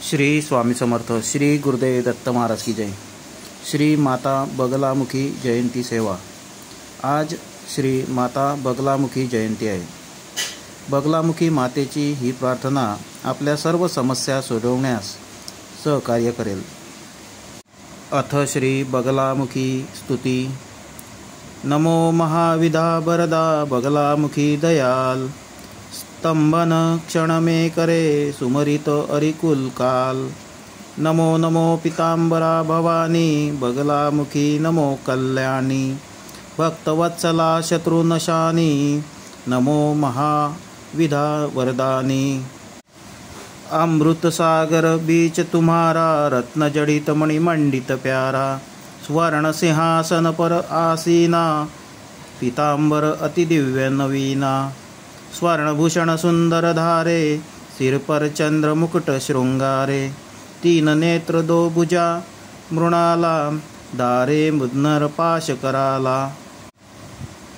श्री स्वामी समर्थ। श्री गुरुदेव दत्त महाराज की जय। श्री माता बगलामुखी जयंती सेवा। आज श्री माता बगलामुखी जयंती आहे। बगलामुखी मातेची ही प्रार्थना आपल्या सर्व समस्या सोडवण्यास सहकार्य करेल। अथ श्री बगलामुखी स्तुती। नमो महाविदा वरदा बगलामुखी दयाल, स्तंभन क्षण में करे सुमरित अरिकुल काल। नमो नमो पीतांबरा भवानी बगलामुखी नमो कल्याणी, भक्तवत्सला शत्रुनशानी नमो महाविधा वरदानी। अमृत सागर बीच तुम्हारा, रत्न जड़ित मणिमंडित प्यारा। स्वर्ण सिंहासन पर आसीना, पीतांबर अति दिव्य नवीना। स्वर्णभूषण सुंदर धारे, सिर पर चंद्र मुकुट श्रृंगारे। तीन नेत्र दो भुजा मृणाला, दारे मुद्नर पाश कराला।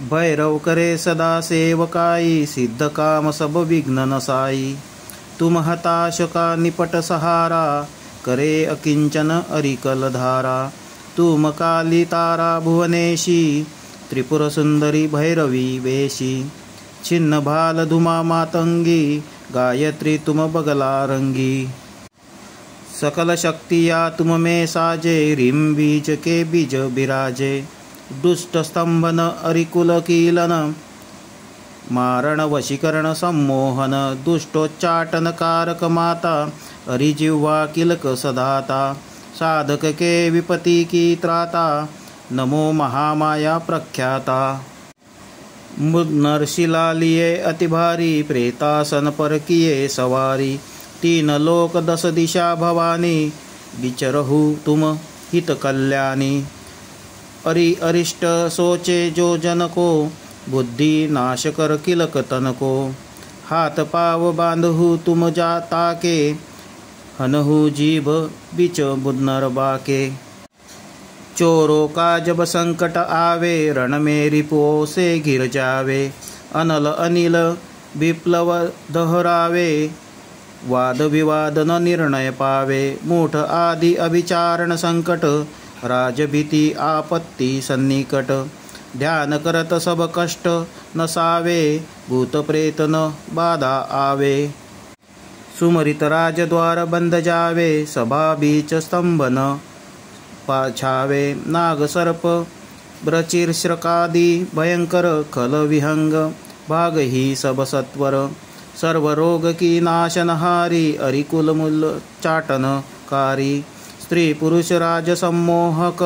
भैरव करे सदा सेवकाई, सिद्ध काम सब विघ्न नसाई। तुम हताश का निपट सहारा, करे अकिंचन अरिकल धारा। तुम काली तारा भुवनेशी, त्रिपुर सुंदरी भैरवी वेशी। छिन्न भाल धुमा मातंगी, गायत्री तुम बगला रंगी। सकल शक्तिया तुम में साजे, रिम बीज के बीज बिराजे। दुष्ट स्तंभन अरिकुल कीलन, मारण वशीकरण सम्मोहन। दुष्टोच्चाटन कारक माता, अरिजिह्वा किलक सदाता। साधक के विपत्ति की त्राता, नमो महामाया प्रख्याता। मुद्नर शिला लिए अति भारी, प्रेतासन पर किए सवारी। तीन लोक दस दिशा भवानी, विचरहु तुम हित कल्याणी। अरिष्ट सोचे जो जन को, बुद्धि नाश कर किलक तन को। हाथ पाव बांधहु तुम जाता के, हनहु जीभ बिच मुद्नर बाके। चोरों का जब संकट आवे, रण में रिपुओं से घिर जावे। अनल अनिल विप्लव दोहरावे, वाद विवाद न निर्णय पावे। मूठ आदि अभिचारण संकट, राजभीति आपत्ति सन्निकट। ध्यान करत सब कष्ट नसावे, भूत प्रेत न बाधा आवे। सुमरित राजद्वार बंद जावे, सभा बीच स्तंभ न पाछावे। नाग सर्प ब्रचिरश्रकादि भयंकर, खल विहंग भाग ही सब सत्वर। सर्व रोग की नाशनहारी, अरिकुल मूल चाटनकारी। स्त्री पुरुष राज सम्मोहक,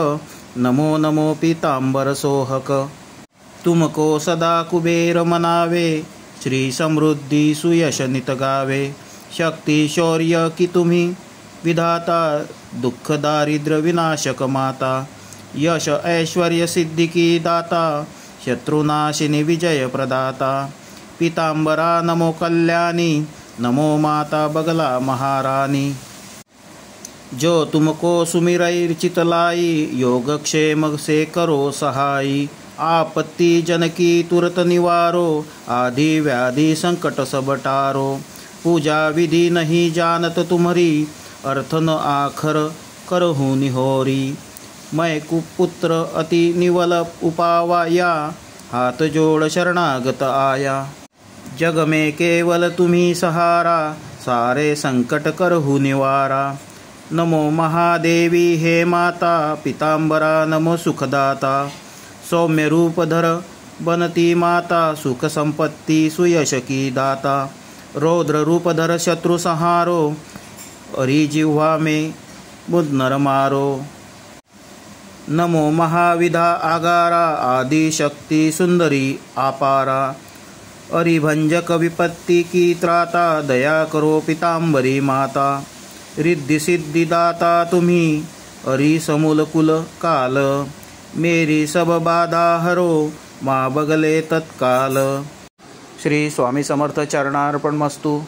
नमो नमो पीतांबर सोहक। तुमको सदा कुबेर मनावे, श्री समृद्धि सुयश नित गावे। शक्ति शौर्य की तुम्ही विधाता, दुख दारिद्र विनाशक माता। यश ऐश्वर्य सिद्धि की दाता, शत्रुनाशिनी विजय प्रदाता। पीतांबरा नमो कल्याणी, नमो माता बगला महारानी। जो तुमको सुमिरै चितलाई, योगक्षेम से करो सहाई। आपत्ति जन की तुरत निवारो, आदि व्याधि संकट सब टारो। पूजा विधि नहीं जानत तुम्हारी, अर्थ न आखर करहु निहोरी। मैं कुपुत्र अति निवल उपावाया, हाथ जोड़ शरणागत आया। जग में केवल तुम्ही सहारा, सारे संकट करहु निवारा। नमो महादेवी हे माता, पीतांबरा नमो सुखदाता। सौम्य रूप धर बनती माता, सुख संपत्ति सुयश की दाता। रौद्र रूप धर शत्रु संहारो, अरिजिह्वा में मुद्नर मारो। नमो महाविधा आगारा, आदि शक्ति सुंदरी आपारा। अरिभंजक विपत्ति की त्राता, दया करो पीतांबरी माता। रिद्धि सिद्धि दाता तुम्ही, अरि समूल कुल काल। मेरी सब बाधा हरो, माँ बगले तत्काल। श्री स्वामी समर्थ चरणार्पणमस्तु।